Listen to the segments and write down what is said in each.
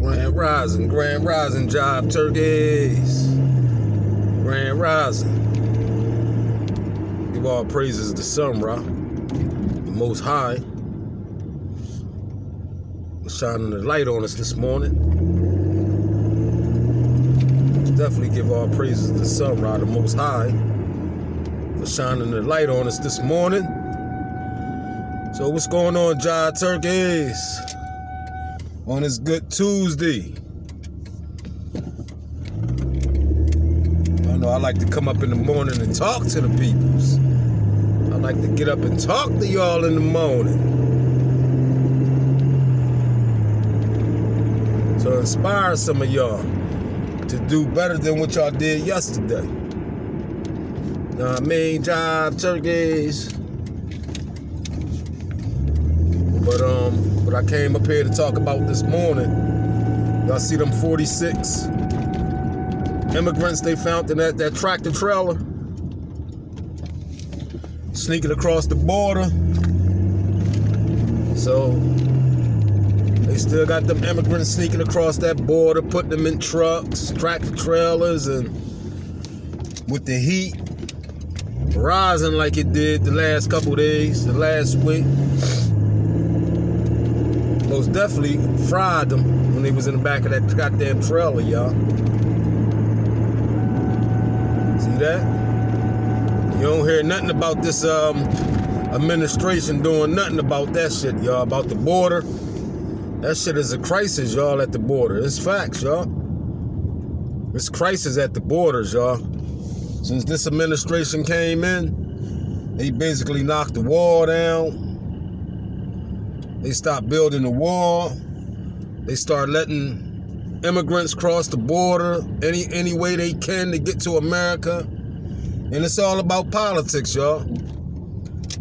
Grand rising, Jive turkeys. Grand rising. Give all praises to Sunra, the Most High. For shining the light on us this morning. Let's definitely give all praises to Sunra, the Most High, for shining the light on us this morning. So what's going on, Jive turkeys? On this good Tuesday. I know I like to come up in the morning and talk to the peoples. I like to get up and talk to y'all in the morning. So inspire some of y'all to do better than what y'all did yesterday. Know what I mean, Jive turkeys? But what I came up here to talk about this morning, y'all see them 46 immigrants they found in that tractor trailer sneaking across the border. So they still got them immigrants sneaking across that border, putting them in trucks, tractor trailers, and with the heat rising like it did the last couple days, the last week. Most definitely fried them when they was in the back of that goddamn trailer, y'all. See that? You don't hear nothing about this administration doing nothing about that shit, y'all. About the border. That shit is a crisis, y'all, at the border. It's facts, y'all. It's crisis at the borders, y'all. Since this administration came in, they basically knocked the wall down. They stopped building the wall. They start letting immigrants cross the border any way they can to get to America. And it's all about politics, y'all.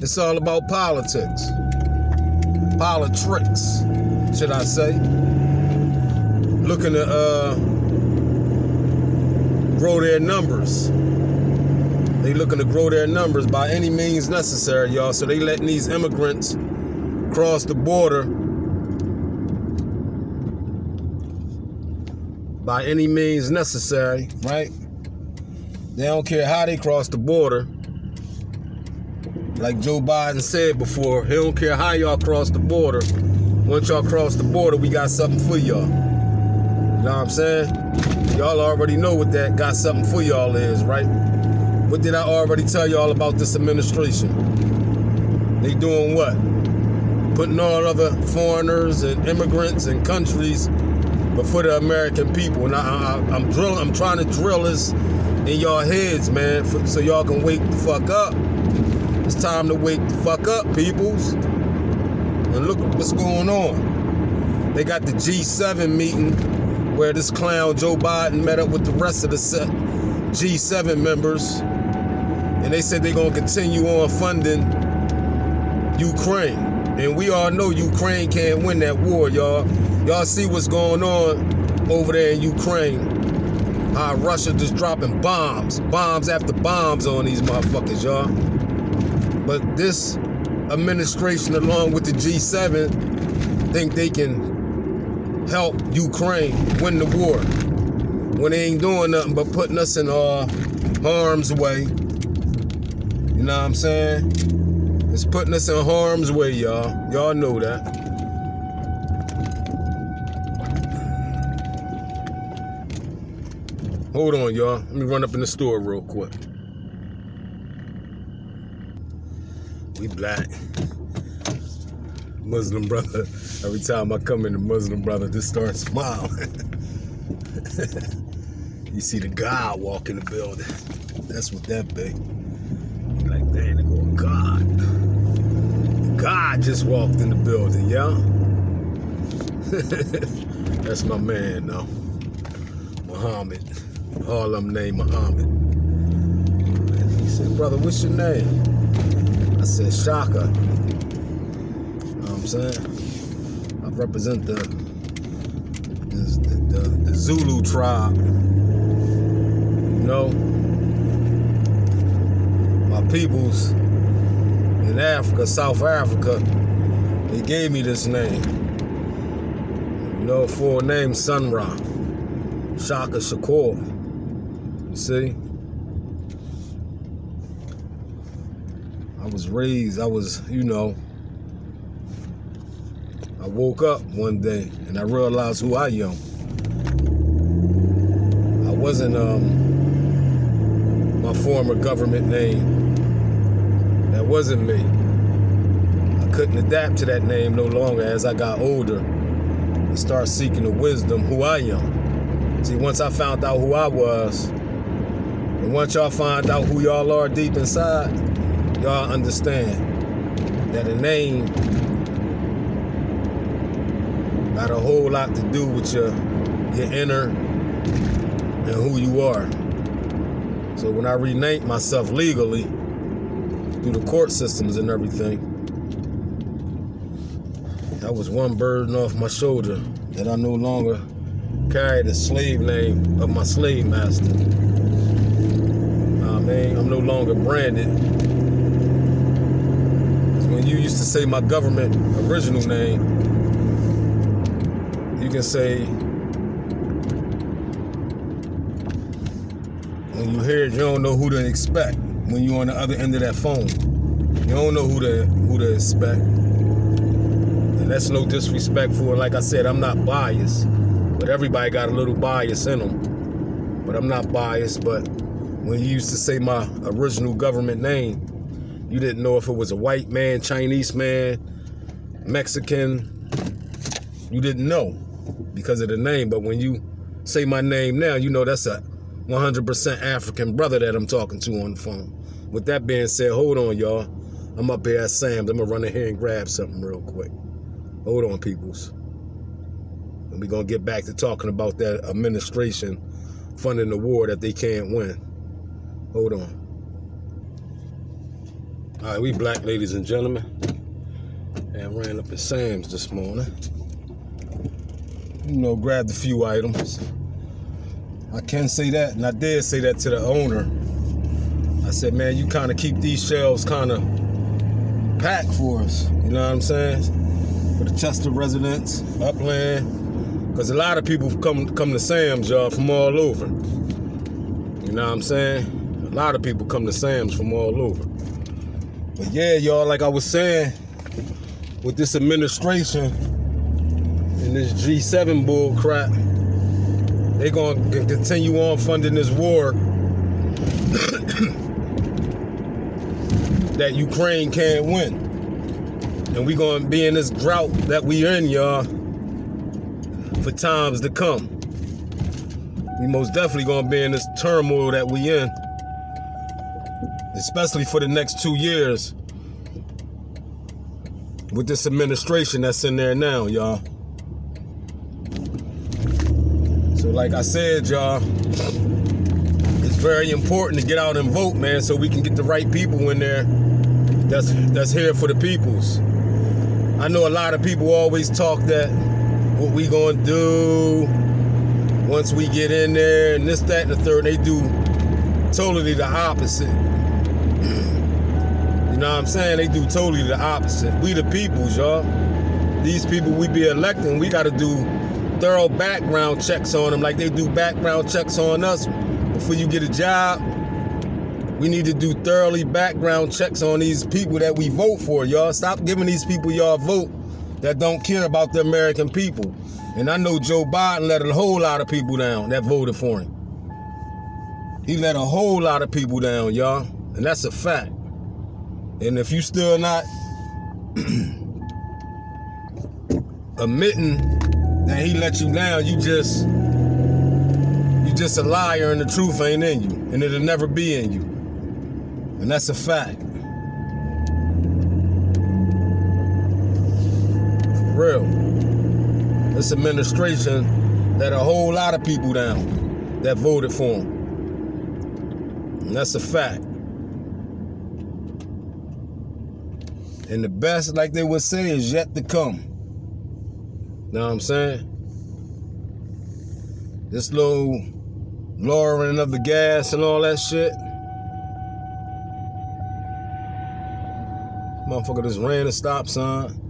It's all about politics. Politricks, should I say. Looking to grow their numbers. They looking to grow their numbers by any means necessary, y'all. So they letting these immigrants cross the border by any means necessary, right? They don't care how they cross the border. Like Joe Biden said before, he don't care how y'all cross the border. Once y'all cross the border, we got something for y'all. You know what I'm saying? Y'all already know what that got something for y'all is, right? What did I already tell y'all about this administration? They doing what? Putting all other foreigners and immigrants and countries before the American people. And I'm trying to drill this in y'all heads, man, so y'all can wake the fuck up. It's time to wake the fuck up, peoples. And look what's going on. They got the G7 meeting where this clown Joe Biden met up with the rest of the G7 members. And they said they're going to continue on funding Ukraine. And we all know Ukraine can't win that war, y'all. Y'all see what's going on over there in Ukraine. How Russia just dropping bombs after bombs on these motherfuckers, y'all. But this administration, along with the G7, think they can help Ukraine win the war when they ain't doing nothing but putting us in harm's way. You know what I'm saying? It's putting us in harm's way, y'all. Y'all know that. Hold on, y'all. Let me run up in the store real quick. We black. Muslim brother. Every time I come in, the Muslim brother just starts smiling. You see the God walk in the building. That's what that be. You're like, damn, they go, God. God just walked in the building, y'all. That's my man, though. Muhammad. All of them named Muhammad. He said, brother, what's your name? I said, Shaka. You know what I'm saying? I represent the Zulu tribe. You know? My peoples in Africa, South Africa, they gave me this name. Full name Sunra Shaka Shakur. You see? I was raised, I woke up one day and I realized who I am. I wasn't my former government name. That wasn't me. I couldn't adapt to that name no longer as I got older and start seeking the wisdom who I am. See, once I found out who I was, and once y'all find out who y'all are deep inside, y'all understand that a name got a whole lot to do with your inner and who you are. So when I renamed myself legally through the court systems and everything, that was one burden off my shoulder, that I no longer carried the slave name of my slave master. I'm no longer branded. Because when you used to say my government original name, you can say, when you hear it, you don't know who to expect. When you're on the other end of that phone, you don't know who to expect. And that's no disrespectful. Like I said, I'm not biased, but everybody got a little bias in them. But I'm not biased. But when you used to say my original government name, you didn't know if it was a white man, Chinese man, Mexican. You didn't know because of the name. But when you say my name now, you know that's a 100% African brother that I'm talking to on the phone. With that being said, hold on, y'all. I'm up here at Sam's. I'm going to run in here and grab something real quick. Hold on, peoples. And we're going to get back to talking about that administration funding the war that they can't win. Hold on. All right, we black, ladies and gentlemen. And ran up at Sam's this morning. Grabbed a few items. I can say that, and I did say that to the owner. I said, man, you kind of keep these shelves kind of packed for us. You know what I'm saying? For the Chester residents, Upland. Because a lot of people come to Sam's, y'all, from all over. You know what I'm saying? A lot of people come to Sam's from all over. But yeah, y'all, like I was saying, with this administration and this G7 bull crap, they're going to continue on funding this war that Ukraine can't win. And we're going to be in this drought that we in, y'all, for times to come. We most definitely going to be in this turmoil that we in, especially for the next 2 years with this administration that's in there now, y'all. So like I said, y'all, it's very important to get out and vote, man, so we can get the right people in there that's here for the peoples. I know a lot of people always talk that what we gonna do once we get in there and this, that, and the third. They do totally the opposite. You know what I'm saying? They do totally the opposite. We the peoples, y'all. These people we be electing, we gotta do thorough background checks on them like they do background checks on us before you get a job. We need to do thoroughly background checks on these people that we vote for, y'all. Stop giving these people y'all vote that don't care about the American people. And I know Joe Biden let a whole lot of people down that voted for him. He let a whole lot of people down, y'all. And that's a fact. And if you still not admitting that he let you down, you just a liar and the truth ain't in you. And it'll never be in you. And that's a fact. For real. This administration let a whole lot of people down that voted for him. And that's a fact. And the best, like they would say, is yet to come. Know what I'm saying? This little lowering of the gas and all that shit. Motherfucker just ran a stop sign.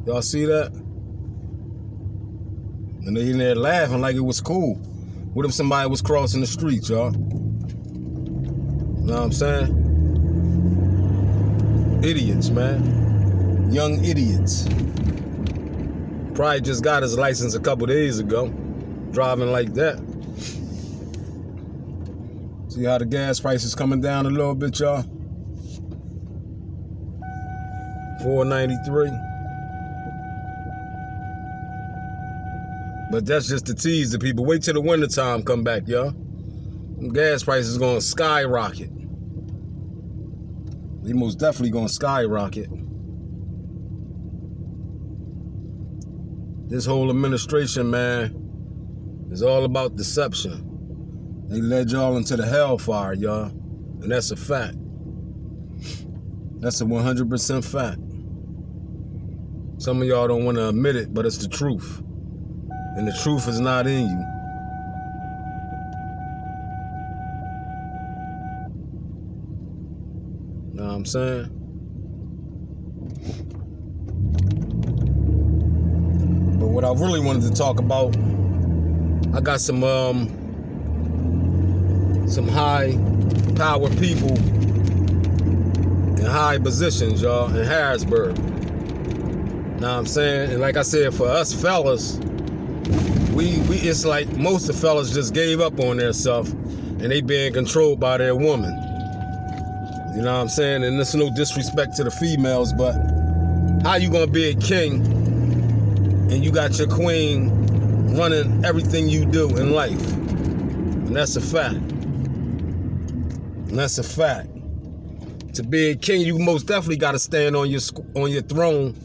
Y'all see that? And they in there laughing like it was cool. What if somebody was crossing the street, y'all? You know what I'm saying? Idiots, man. Young idiots. Probably just got his license a couple days ago. Driving like that. See how the gas price is coming down a little bit, y'all? $4.93. But that's just to tease the people. Wait till the wintertime come back, y'all. Gas prices is gonna skyrocket. They most definitely gonna skyrocket. This whole administration, man, is all about deception. They led y'all into the hellfire, y'all. And that's a fact. That's a 100% fact. Some of y'all don't want to admit it, but it's the truth. And the truth is not in you. Know what I'm saying? But what I really wanted to talk about, I got some high power people in high positions, y'all, in Harrisburg. Know what I'm saying? And like I said, for us fellas, we it's like most of the fellas just gave up on their self and they being controlled by their woman. You know what I'm saying? And there's no disrespect to the females, but how you gonna be a king and you got your queen running everything you do in life? And that's a fact. And that's a fact. To be a king, you most definitely got to stand on your throne.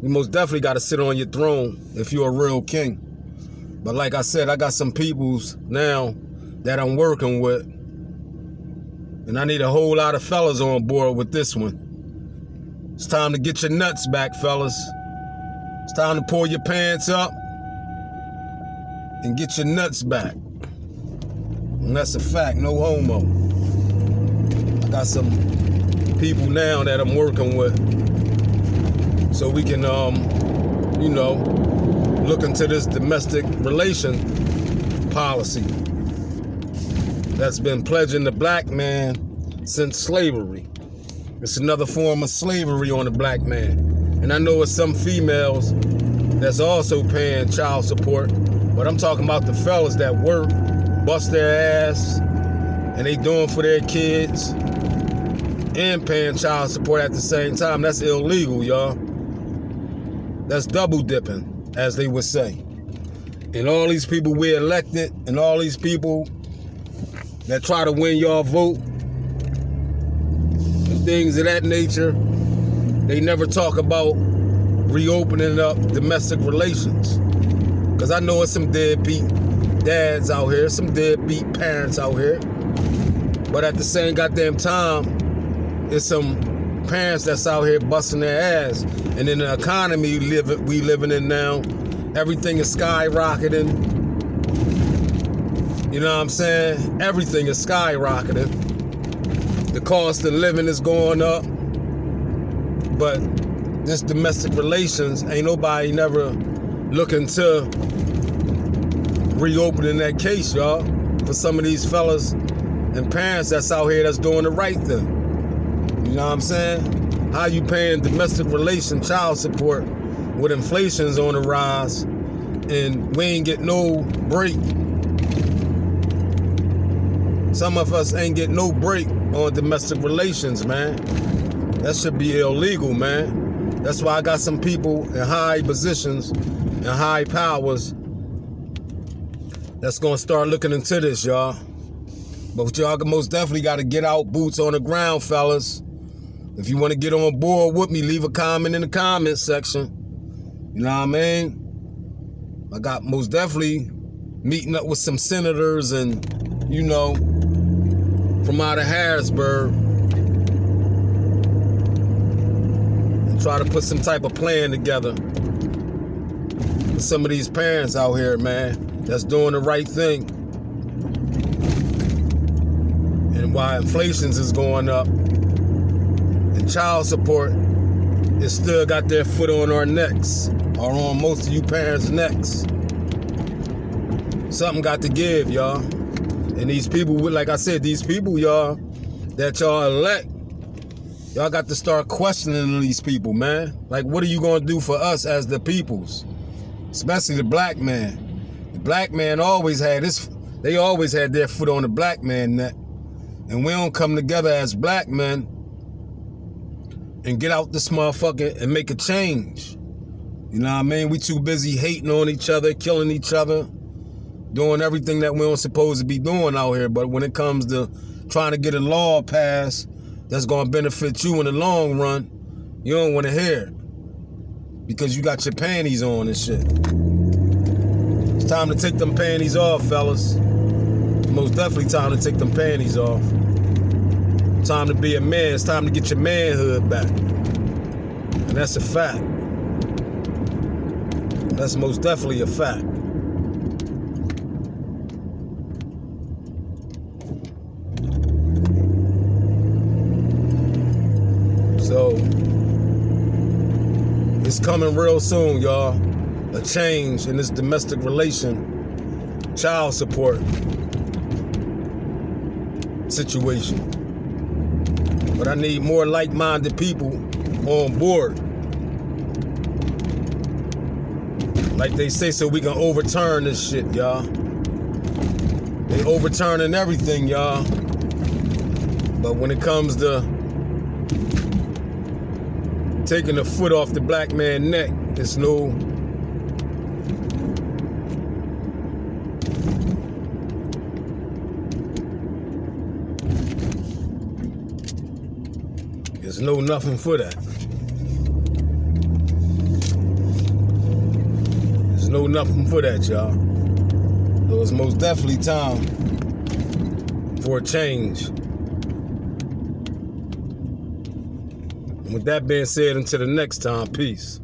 You most definitely got to sit on your throne if you're a real king. But like I said, I got some peoples now that I'm working with, and I need a whole lot of fellas on board with this one. It's time to get your nuts back, fellas. It's time to pull your pants up and get your nuts back. And that's a fact, no homo. I got some people now that I'm working with, so we can, you know, look into this domestic relation policy that's been pledging the black man since slavery. It's another form of slavery on the black man. And I know it's some females that's also paying child support, but I'm talking about the fellas that work, bust their ass, and they doing for their kids and paying child support at the same time. That's illegal, y'all. That's double dipping, as they would say. And all these people we elected and all these people that try to win y'all vote and things of that nature, they never talk about reopening up domestic relations. Because I know it's some deadbeat dads out here, some deadbeat parents out here. But at the same goddamn time, it's some parents that's out here busting their ass. And in the economy we living in now, everything is skyrocketing. You know what I'm saying? Everything is skyrocketing. The cost of living is going up. But this domestic relations, ain't nobody never looking to reopening that case, y'all. For some of these fellas and parents that's out here that's doing the right thing. You know what I'm saying? How you paying domestic relation child support with inflation's on the rise and we ain't get no break? Some of us ain't get no break on domestic relations, man. That should be illegal, man. That's why I got some people in high positions and high powers that's gonna start looking into this, y'all. But y'all most definitely gotta get out, boots on the ground, fellas. If you wanna get on board with me, leave a comment in the comment section. You know what I mean? I got most definitely meeting up with some senators and, you know, from out of Harrisburg and try to put some type of plan together for some of these parents out here, man, that's doing the right thing. And why inflations is going up and child support is still got their foot on our necks, or on most of you parents' necks. Something got to give, y'all. And these people, like I said, these people, y'all, that y'all elect, y'all got to start questioning these people, man. Like, what are you going to do for us as the peoples? Especially the black man. The black man always had they always had their foot on the black man neck. And we don't come together as black men and get out this motherfucker and make a change. You know what I mean? We too busy hating on each other, killing each other, doing everything that we don't supposed to be doing out here. But when it comes to trying to get a law passed that's going to benefit you in the long run, you don't want to hear it. Because you got your panties on and shit. It's time to take them panties off, fellas. Most definitely time to take them panties off. Time to be a man. It's time to get your manhood back. And that's a fact. That's most definitely a fact. So, it's coming real soon, y'all. A change in this domestic relation, child support situation. But I need more like-minded people on board. Like they say, so we can overturn this shit, y'all. They overturning everything, y'all. But when it comes to taking the foot off the black man's neck, it's no. There's no nothing for that. There's no nothing for that, y'all. So it's most definitely time for a change. And with that being said, until the next time, peace.